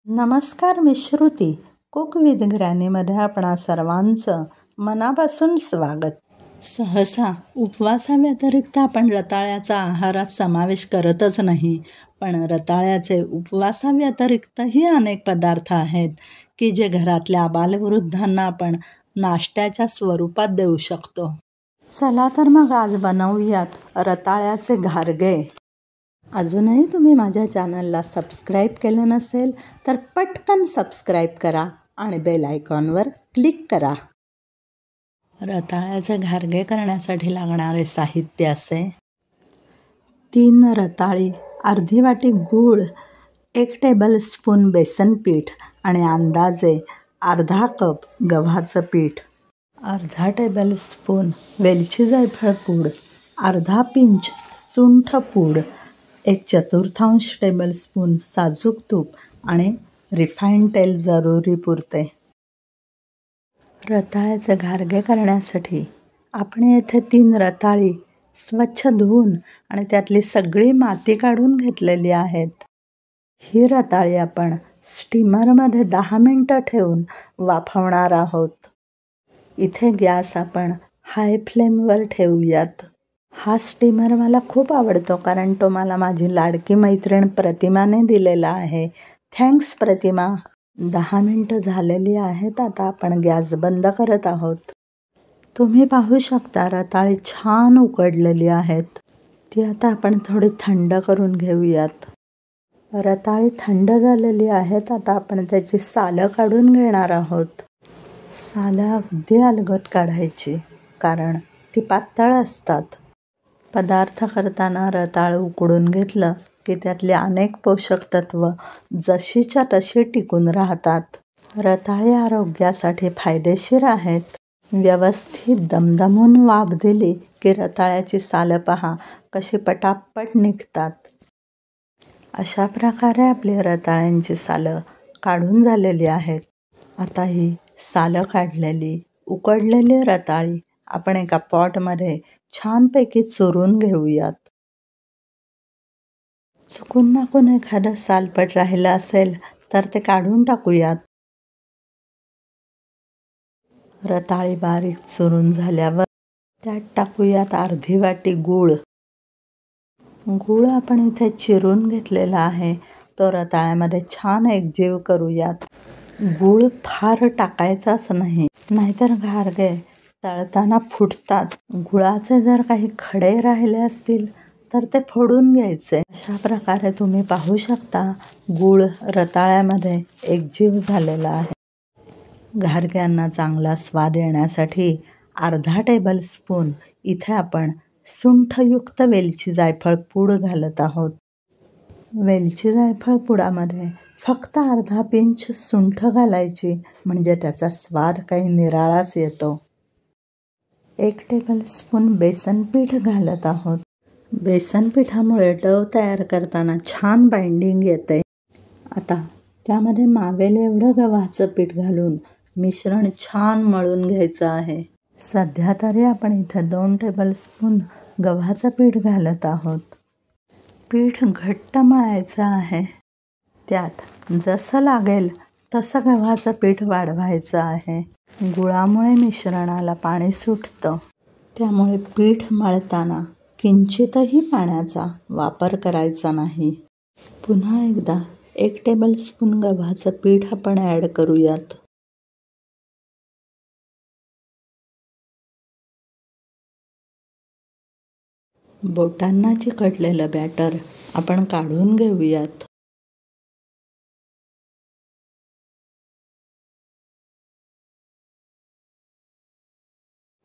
नमस्कार, मी Shruti. Cook with ग्रॅनीमध्ये आपणा सर्वांचं मनापासून स्वागत. सहसा उपवासाव्यतिरिक्त आपण रताळ्याचा आहारात समावेश करतच नाही, पण रताळ्याचे उपवासाव्यतिरिक्तही अनेक पदार्थ आहेत की जे घरातल्या बालवृद्धांना आपण नाश्त्याच्या स्वरूपात देऊ शकतो. चला तर मग आज बनवूयात रताळ्याचे घारगे. अजूनही तुम्ही माझ्या चॅनलला सबस्क्राईब केलं नसेल तर पटकन सबस्क्राईब करा आणि बेल आयकॉनवर क्लिक करा. रताळ्याचे घारगे करण्यासाठी लागणारे साहित्य असे: 3 रताळी, अर्धी वाटी गूळ, 1 टेबलस्पून बेसन पीठ आणि अंदाजे अर्धा कप गव्हाचं पीठ, अर्धा टेबलस्पून वेलची जायफळ पूड, अर्धा पिंच सुंठ पूड, 1/4 टेबलस्पून साजूक तूप आणि रिफाईंड तेल जरुरी पुरते. रताळ्याचे घारगे करण्यासाठी आपण येथे 3 रताळी स्वच्छ धुवून आणि त्यातली सगळी माती काढून घेतलेली आहेत. ही रताळी आपण स्टीमरमध्ये 10 मिनटं ठेवून वाफवणार आहोत. इथे गॅस आपण हाय फ्लेमवर ठेवूयात. हा स्टीमर मला खूप आवडतो कारण तो मला माझी लाडकी मैत्रीण प्रतिमाने दिलेला आहे. थँक्स प्रतिमा. 10 मिनटं झालेली आहेत. आता आपण गॅस बंद करत आहोत. तुम्ही पाहू शकता रताळी छान उकडलेली आहेत. ती आता आपण थोडी थंड करून घेऊयात. रताळी थंड झालेली आहेत. आता आपण त्याची सालं काढून घेणार आहोत. सालं अगदी अलगद काढायची कारण ती पातळ असतात. पदार्थ करताना रताळ उकडून घेतलं की त्यातली अनेक पोषक तत्व जशीच्या तशी टिकून राहतात. रताळी आरोग्यासाठी फायदेशीर आहेत. व्यवस्थित दमदमून वाफ दिली की रताळ्याची सालं पहा कशी पटापट निघतात. अशा प्रकारे आपली रताळ्यांची सालं काढून झालेली आहेत. आता ही सालं काढलेली उकडलेली रताळी आपण एका पॉटमध्ये छानपैकी चुरून घेऊयात. चुकून माकून एखादं सालपट राहिलं असेल तर ते काढून टाकूयात. रताळी बारीक चुरून झाल्यावर त्यात टाकूयात अर्धी वाटी गूळ. गूळ आपण इथे चिरून घेतलेला आहे. तो रताळ्यामध्ये छान एकजीव करूयात. गूळ फार टाकायचाच नाही, नाहीतर घारगे तळताना फुटतात. गुळाचे जर काही खडे राहिले असतील तर ते फोडून घ्यायचे. अशा प्रकारे तुम्ही पाहू शकता गूळ रताळ्यामध्ये एकजीव झालेला आहे. घारग्यांना चांगला स्वाद येण्यासाठी अर्धा टेबलस्पून इथे आपण सुंठयुक्त वेलची जायफळ पूड घालत आहोत. वेलची जायफळ पुडामध्ये फक्त अर्धा पिंच सुंठ घालायची म्हणजे त्याचा स्वाद काही निराळाच येतो. 1 टेबलस्पून बेसन पीठ घालत आहोत. बेसन पिठामुळे डव तयार करताना छान बाइंडिंग येते. आता त्यामध्ये मावेल एवढं गव्हाचं पीठ घालून मिश्रण छान मळून घ्यायचं आहे. सध्या तरी आपण इथं 2 टेबलस्पून गव्हाचं पीठ घालत आहोत. पीठ घट्ट मळायचं आहे. त्यात जसं लागेल तसं गव्हाचं पीठ वाढवायचं आहे. गुळामुळे मिश्रणाला पाणी सुटतं, त्यामुळे पीठ मळताना किंचितही पाण्याचा वापर करायचा नाही. पुन्हा एकदा 1 टेबलस्पून गव्हाचं पीठ आपण ॲड करूयात. बोटांना चिकटलेलं बॅटर आपण काढून घेऊयात.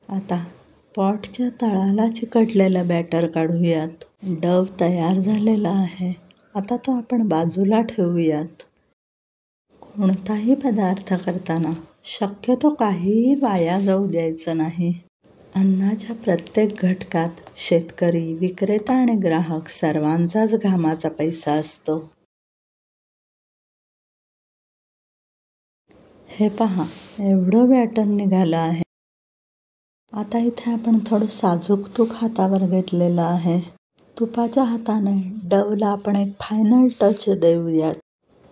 आता पॉटच्या तळाला चिकटलेलं बॅटर काढूयात. डव तयार झालेला आहे. आता तो आपण बाजूला ठेवूयात. कोणताही पदार्थ करताना शक्यतो काहीही वाया जाऊ द्यायचं नाही. अन्नाच्या प्रत्येक घटकात शेतकरी, विक्रेता आणि ग्राहक सर्वांचाच घामाचा पैसा असतो. हे पहा, एवढं बॅटर निघालं आहे. आता इथे आपण थोडं साजूक तूप हातावर घेतलेलं आहे. तुपाच्या हाताने डवला आपण एक फायनल टच देऊयात.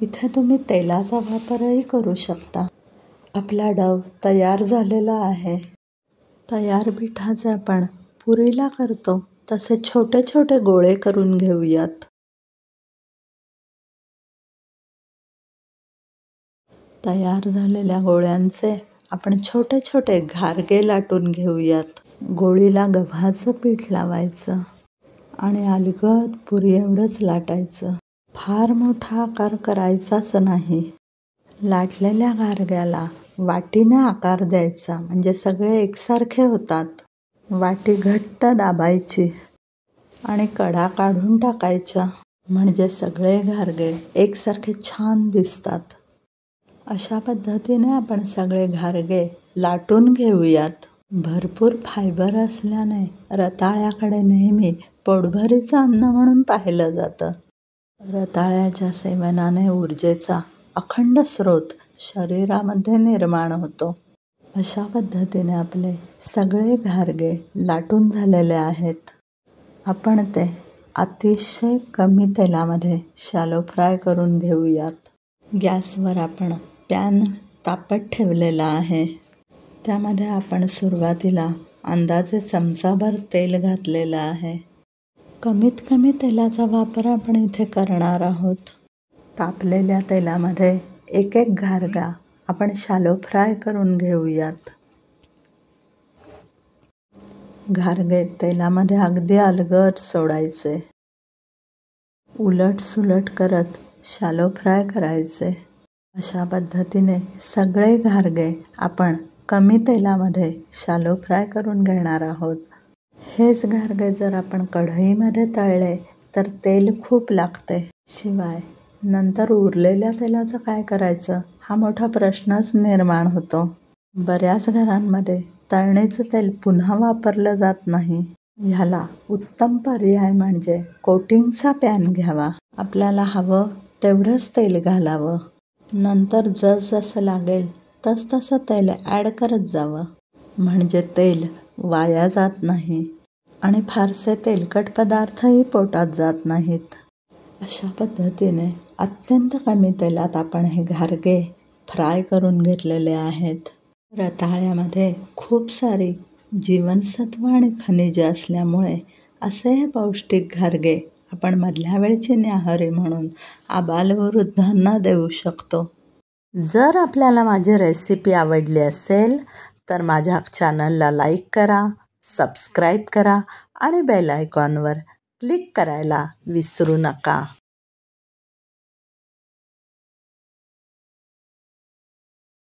इथे तुम्ही तेलाचा वापरही करू शकता. आपला डव तयार झालेला आहे. तयार पिठाचे आपण पुरीला करतो तसे छोटे छोटे गोळे करून घेऊयात. तयार झालेल्या गोळ्यांचे आपण छोटे छोटे घारगे लाटून घेऊयात. गोळीला गव्हाचं पीठ लावायचं आणि अलगद पुरी एवढंच लाटायचं. फार मोठा आकार करायचाच नाही. लाटलेल्या घारग्याला वाटीने आकार द्यायचा म्हणजे सगळे एकसारखे होतात. वाटी घट्ट दाबायची आणि कडा काढून टाकायच्या म्हणजे सगळे घारगे एकसारखे छान दिसतात. अशा पद्धतीने आपण सगळे घारगे लाटून घेऊयात. भरपूर फायबर असल्याने रताळ्याकडे नेहमी पोटभरीचं अन्न म्हणून पाहिलं जातं. रताळ्याच्या सेवनाने ऊर्जेचा अखंड स्रोत शरीरामध्ये निर्माण होतो. अशा पद्धतीने आपले सगळे घारगे लाटून झालेले आहेत. आपण ते अतिशय कमी तेलामध्ये शॅलो फ्राय करून घेऊयात. गॅसवर आपण पॅन तापत ठेवलेला आहे. त्यामध्ये आपण सुरुवातीला अंदाजे चमचाभर तेल घातलेलं आहे. कमीत कमी तेलाचा वापर आपण इथे करणार आहोत. तापलेल्या तेलामध्ये एक एक घारगा आपण शॅलो फ्राय करून घेऊयात. घारगे तेलामध्ये अगदी अलगद सोडायचे. उलट सुलट करत शॅलो फ्राय करायचे. अशा पद्धतीने सगळे घारगे आपण कमी तेलामध्ये शॅलो फ्राय करून घेणार आहोत. हेच घारगे जर आपण कढईमध्ये तळले तर तेल खूप लागते. शिवाय नंतर उरलेल्या तेलाचं काय करायचं हा मोठा प्रश्नच निर्माण होतो. बऱ्याच घरांमध्ये तळणीचं तेल पुन्हा वापरलं जात नाही. ह्याला उत्तम पर्याय म्हणजे कोटिंगचा पॅन घ्यावा. आपल्याला हवं तेवढंच तेल घालावं. नंतर जसं लागेल तसं तेल ॲड करत जावं म्हणजे तेल वाया जात नाही आणि फारसे तेलकट पदार्थही पोटात जात नाहीत. अशा पद्धतीने अत्यंत कमी तेलात आपण हे घारगे फ्राय करून घेतलेले आहेत. रताळ्यामध्ये खूप सारी जीवनसत्व आणि खनिजे असल्यामुळे असे हे पौष्टिक घारगे आपण मधल्या वेळची न्याहारी म्हणून आबालवृद्धांना देऊ शकतो. जर आपल्याला माझी रेसिपी आवडली असेल तर माझ्या चॅनलला लाईक करा, सबस्क्राईब करा आणि बेल आयकॉनवर क्लिक करायला विसरू नका.